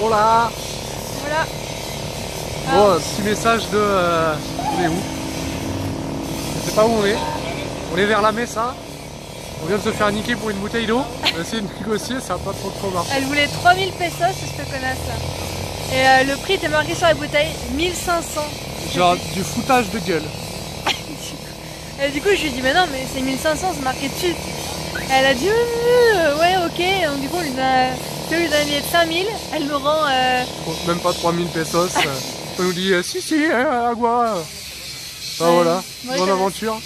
Voilà. Voilà. Bon, petit message de... on est où? Je sais pas où on est. On est vers la Mesa. On vient de se faire niquer pour une bouteille d'eau. On a essayé de négocier, ça n'a pas trop marché. Elle voulait 3000 pesos, cette connasse là. Et le prix était marqué sur la bouteille 1500. Genre du foutage de gueule. Et du coup je lui ai dit mais non mais c'est 1500, c'est marqué dessus. Elle a dit ouais ok, donc du coup on lui a un billet de 5000, elle nous rend... Même pas 3000 pesos. On nous dit si agua. Ben voilà, bonne aventure.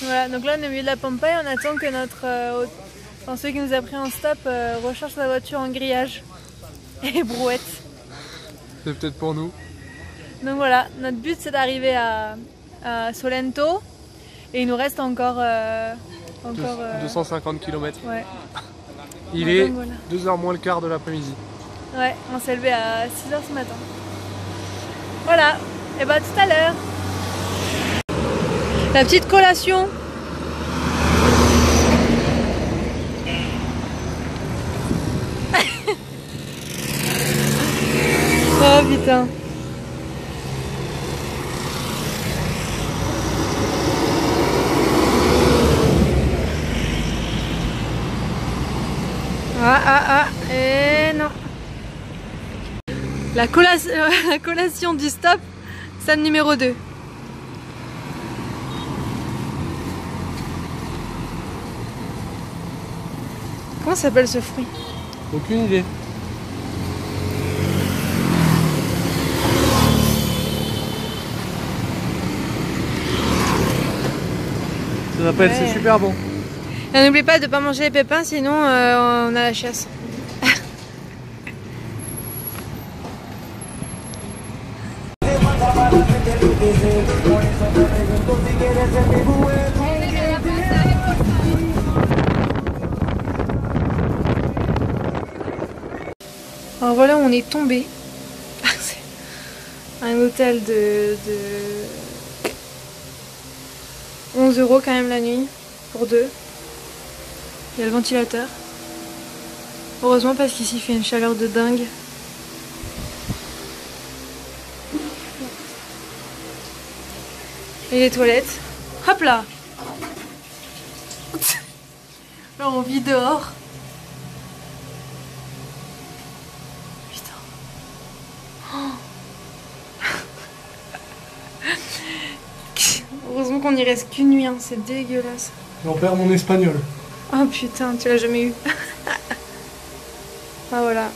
Voilà, donc là on est au milieu de la pampa et on attend que notre... enfin celui qui nous a pris en stop recharge sa voiture en grillage et brouette. C'est peut-être pour nous. Donc voilà, notre but c'est d'arriver à Solento et il nous reste encore... 250 km. Ouais. Il est voilà. 2h moins le quart de l'après-midi. Ouais, on s'est levé à 6h ce matin. Voilà, et bah tout à l'heure. La petite collation. Oh putain. Et non. La collation du stop, salle numéro 2. Comment s'appelle ce fruit? Aucune idée. Ça s'appelle, c'est super bon. Et n'oublie pas de ne pas manger les pépins, sinon on a la chiasse. Alors voilà où on est tombé. C'est un hôtel de 11 € quand même la nuit, pour deux. Il y a le ventilateur. Heureusement parce qu'ici il fait une chaleur de dingue. Et les toilettes. Hop là. Là on vit dehors. Putain. Oh. Heureusement qu'on y reste qu'une nuit, hein. C'est dégueulasse. J'en perds mon espagnol. Oh putain, tu l'as jamais eu. Ah voilà.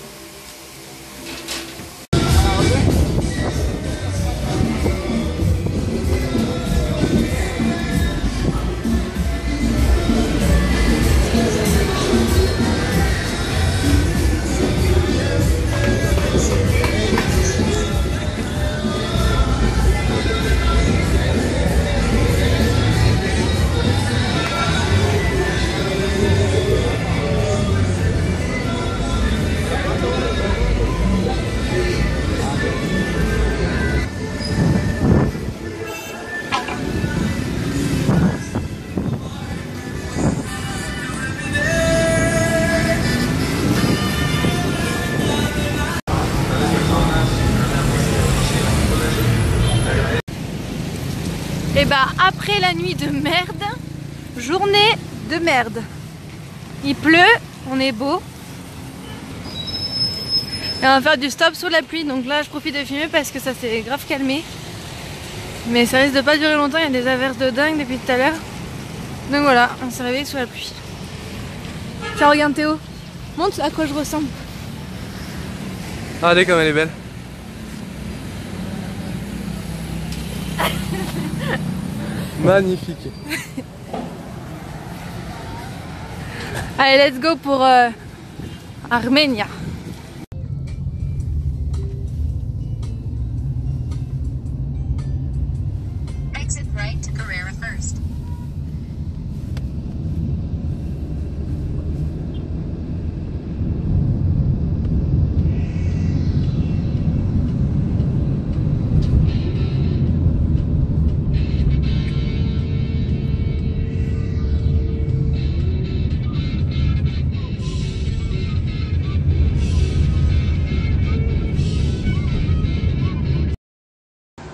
Et bah après la nuit de merde, journée de merde. Il pleut, on est beau. Et on va faire du stop sous la pluie, donc là je profite de filmer parce que ça s'est grave calmé. Mais ça risque de pas durer longtemps, il y a des averses de dingue depuis tout à l'heure. Donc voilà, on s'est réveillé sous la pluie. Tiens, regarde Théo, montre à quoi je ressemble. Regardez comme elle est belle. Magnifique. Allez, let's go pour Armenia. Exit right to Carrera first.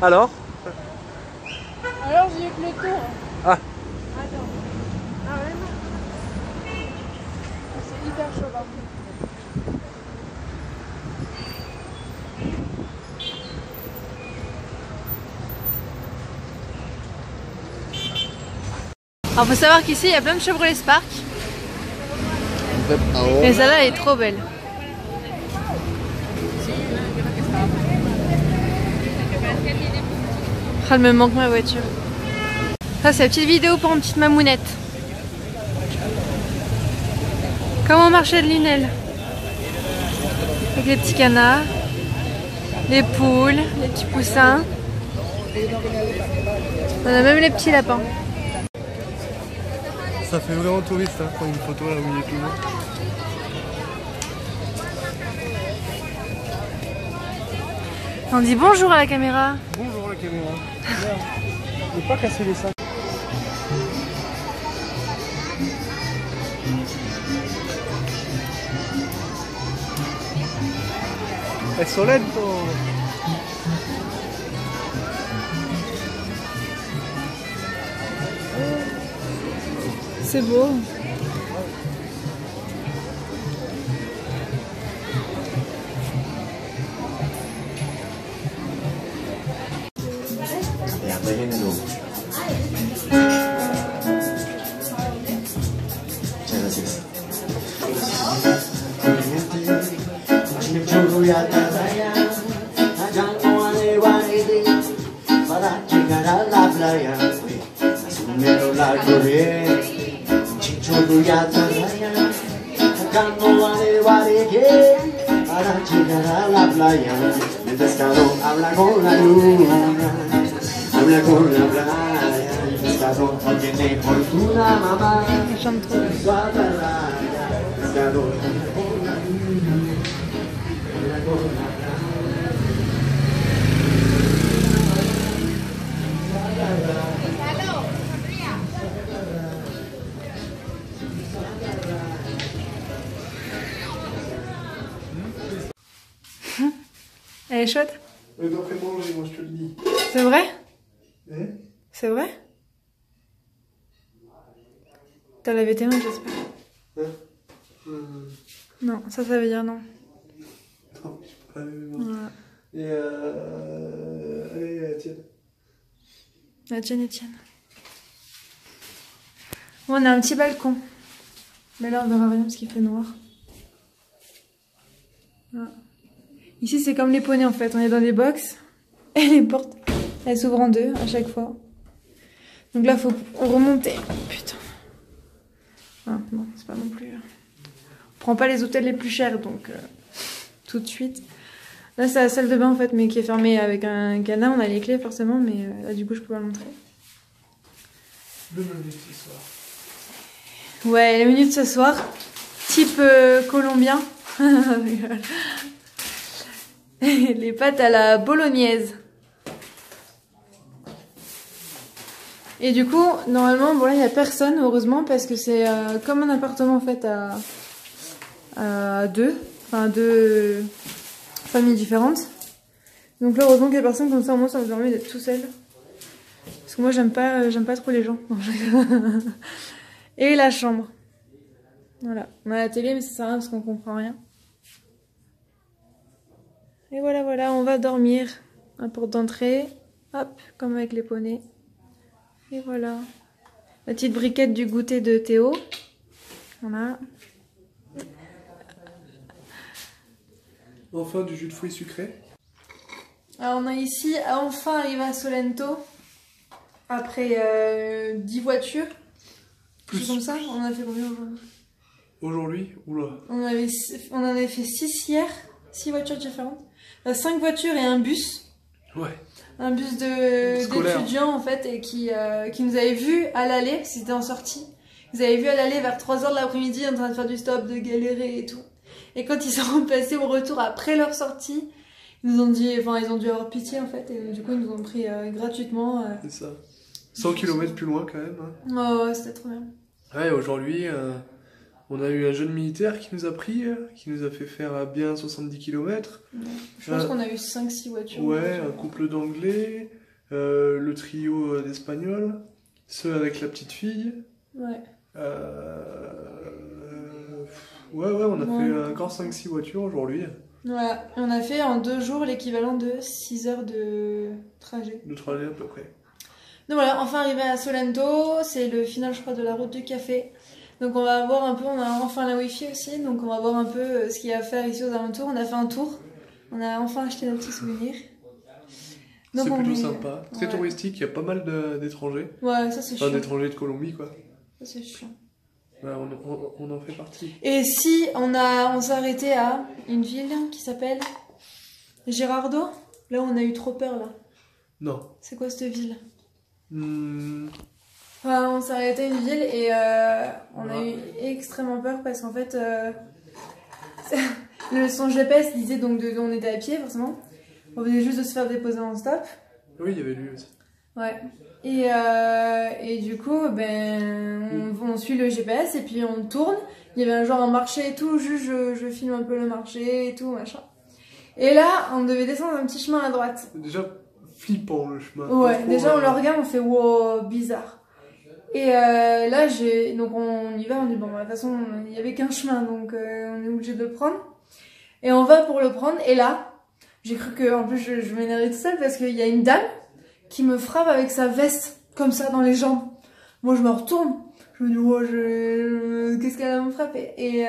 Alors? Alors j'ai eu que le tour. Ah. Attends. Ah ouais, non. C'est hyper chaud par contre. Alors faut savoir qu'ici il y a plein de Chevrolet Spark. Et celle-là elle est trop belle. Ah, elle me manque ma voiture. Ça c'est la petite vidéo pour une petite mamounette. Comment marcher de Linel. Avec les petits canards, les poules, les petits poussins. On a même les petits lapins. Ça fait vraiment touriste, hein, prendre une photo là où il y a tout le monde. On dit bonjour à la caméra. Bonjour la caméra. Ne pas casser les sacs. Elles sont lentes. C'est beau. Para llegar a la playa, el pescado habla con la luna, habla con la playa, el pescado no tiene fortuna, mamá, suave raya, el pescado habla con la luna, habla con la Elle est chaude? D'après manger, moi je te le dis. C'est vrai? Eh? C'est vrai? T'as lavé tes mains, j'espère. Non, ça veut dire non. Non, je peux pas laver mes mains. Voilà. Et allez, tiens. La tienne et tienne. Bon, on a un petit balcon. Mais là, on verra rien parce qu'il fait noir. Voilà. Ici, c'est comme les poneys en fait. On est dans des box et les portes, elles s'ouvrent en deux à chaque fois. Donc là, faut remonter. Putain. Ah, non, c'est pas non plus. On prend pas les hôtels les plus chers, donc tout de suite. Là, c'est la salle de bain en fait, mais qui est fermée avec un cadenas. On a les clés forcément, mais là, du coup, je peux pas le montrer. Le menu ce soir. Ouais, le menu de ce soir, type colombien. Les pâtes à la bolognaise. Et du coup, normalement, bon là, il n'y a personne, heureusement, parce que c'est comme un appartement en fait à deux familles différentes. Donc là, heureusement qu'il n'y a personne, comme ça, au moins, ça me permet d'être tout seul. Parce que moi, j'aime pas trop les gens. Et la chambre. Voilà. On a la télé, mais ça sert à rien parce qu'on comprend rien. Et voilà, voilà, on va dormir. La porte d'entrée. Hop, comme avec les poneys. Et voilà. La petite briquette du goûter de Théo. Voilà. Enfin, du jus de fruits sucré. Alors, on a ici, enfin arrivé à Solento. Après 10 voitures. Plus. Comme ça, on a fait combien aujourd'hui? Aujourd'hui, oula. On en avait fait 6 hier. 6 voitures différentes. 5 voitures et un bus. Ouais. Un bus d'étudiants en fait, et qui nous avait vus à l'aller, c'était en sortie. Ils avaient vu à l'aller vers 3h de l'après-midi en train de faire du stop, de galérer et tout. Et quand ils sont passés au retour après leur sortie, ils nous ont dit, enfin ils ont dû avoir pitié en fait, et du coup ils nous ont pris gratuitement. C'est ça. 100 km plus loin quand même. Hein. Oh ouais, c'était trop bien. Ouais, aujourd'hui, on a eu un jeune militaire qui nous a pris, qui nous a fait faire bien 70 km. Ouais. Je pense qu'on a eu 5-6 voitures. Ouais, un couple d'anglais, le trio d'Espagnols, ceux avec la petite fille. Ouais. Ouais, on a fait encore 5-6 voitures aujourd'hui. Voilà, et on a fait en 2 jours l'équivalent de 6 heures de trajet. De trajet à peu près. Donc voilà, enfin arrivé à Solento, c'est le final je crois de la route du café. Donc on va voir un peu, on a enfin la wifi aussi, donc on va voir un peu ce qu'il y a à faire ici aux alentours. On a fait un tour, on a enfin acheté nos petits souvenirs. C'est plutôt sympa, très touristique, il y a pas mal d'étrangers. Ouais, ça c'est chiant. Enfin d'étrangers de Colombie quoi. Ça c'est chiant. Ouais, on en fait partie. Et si on s'est arrêté à une ville qui s'appelle Gerardo, là où on a eu trop peur là. Non. C'est quoi cette ville? Enfin, on s'est arrêté à une ville et on a eu extrêmement peur parce qu'en fait son GPS disait donc on était à pied forcément. On venait juste de se faire déposer en stop. Oui, il y avait lui aussi. Ouais. Et du coup, on suit le GPS et puis on tourne. Il y avait un marché et tout, juste je filme un peu le marché et tout, machin. Et là, on devait descendre un petit chemin à droite. Déjà flippant le chemin. Ouais, déjà on le regarde, on fait wow, bizarre. Et là, donc on y va, on dit bon, de toute façon, il y avait qu'un chemin, donc on est obligé de le prendre. Et on va pour le prendre, et là, j'ai cru que, en plus, je m'énervais toute seule parce qu'il y a une dame qui me frappe avec sa veste, comme ça, dans les jambes. Moi, je me retourne. Je me dis, oh, qu'est-ce qu'elle va me frapper? Et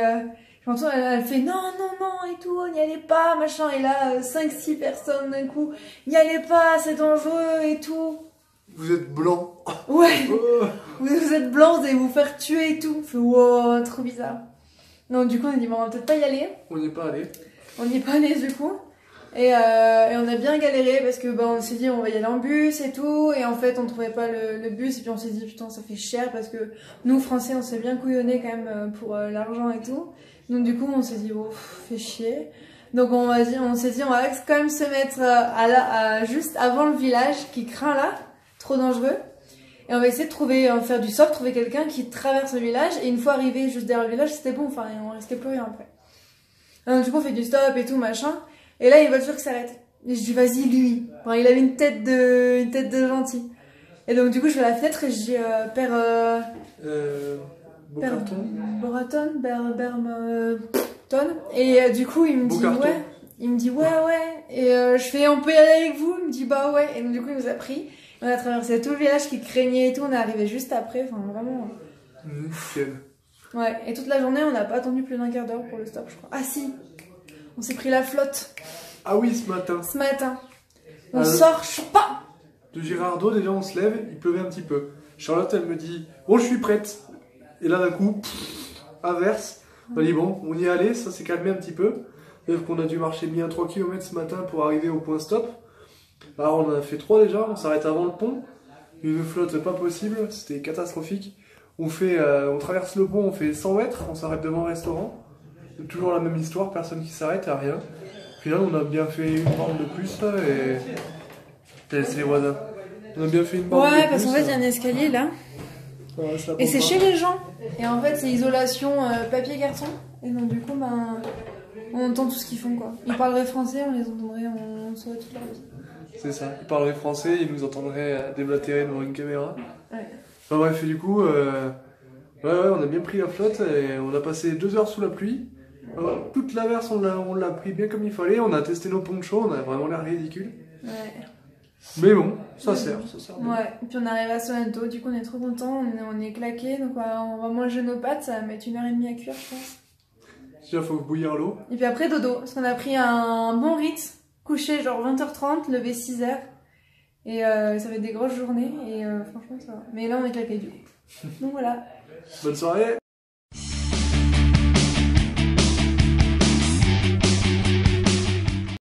je m'entends, elle fait, non, et tout, n'y allez pas, machin. Et là, 5-6 personnes d'un coup, n'y allez pas, c'est dangereux, et tout. Vous êtes blanc. Ouais. Vous êtes blanc, vous allez vous faire tuer et tout. On fait, wow, trop bizarre. Donc, du coup, on a dit, bon, on va peut-être pas y aller. On n'y est pas allé. On n'y est pas allé, du coup. Et on a bien galéré parce que on s'est dit on va y aller en bus et tout, et en fait on trouvait pas le bus, et puis on s'est dit putain ça fait cher parce que nous français on s'est bien couillonné quand même pour l'argent et tout, donc du coup on s'est dit fait chier, donc on s'est dit on va quand même se mettre juste avant le village qui craint là, trop dangereux, et on va essayer de faire du soft, trouver quelqu'un qui traverse le village, et une fois arrivé juste derrière le village c'était bon, enfin on restait plus rien après. Donc du coup on fait du stop et tout machin. Et là, il y a une voiture qui s'arrête. Et je dis, vas-y, lui. Enfin, il avait une tête de gentil. Et donc, du coup, je vais à la fenêtre et je dis, Père Boraton, Berton. Et du coup, il me dit, ouais. Il me dit, ouais. Et je fais, on peut y aller avec vous? Il me dit, bah ouais. Et donc, du coup, il nous a pris. On a traversé tout le village qui craignait et tout. On est arrivé juste après. Enfin, vraiment. Nickel. Ouais. Et toute la journée, on n'a pas attendu plus d'1 quart d'heure pour le stop, je crois. Ah si! On s'est pris la flotte. Ah oui, ce matin. On sort, pas. De Girardot, déjà on se lève, il pleuvait un petit peu. Charlotte, elle me dit, bon, je suis prête. Et là, d'un coup, averse. On a dit, bon, on y est allé, ça s'est calmé un petit peu. C'est-à-dire qu'on a dû marcher bien 3 km ce matin pour arriver au point stop. Alors, on en a fait 3 déjà, on s'arrête avant le pont. Une flotte pas possible, c'était catastrophique. On traverse le pont, on fait 100 mètres, on s'arrête devant un restaurant. Toujours la même histoire, personne qui s'arrête, à rien. Au final, on a bien fait une bande de plus là, et c'est les voisins. On a bien fait une bande de plus. Ouais, parce qu'en fait, il y a un escalier là. Ouais, et c'est chez les gens. Et en fait, c'est isolation papier-carton. Et donc, du coup, on entend tout ce qu'ils font quoi. Ils parleraient français, on les entendrait, on saurait toute leur vie. C'est ça, ils parleraient français, ils nous entendraient déblatérer devant une caméra. Ouais. Enfin bref, et du coup, on a bien pris la flotte et on a passé 2 heures sous la pluie. Toute l'averse, on l'a pris bien comme il fallait, on a testé nos ponchos, on a vraiment l'air ridicule. Ouais. Mais bon, ça sert bien. Ouais, et puis on arrive à Solento, du coup on est trop contents, on est claqués, donc on va manger nos pâtes, ça va mettre 1h30 à cuire je pense. Déjà faut bouillir l'eau. Et puis après dodo, parce qu'on a pris un bon Ritz, couché genre 20h30, levé 6h, et ça fait des grosses journées, et franchement ça va. Mais là on est claqués du coup. Donc voilà. Bonne soirée.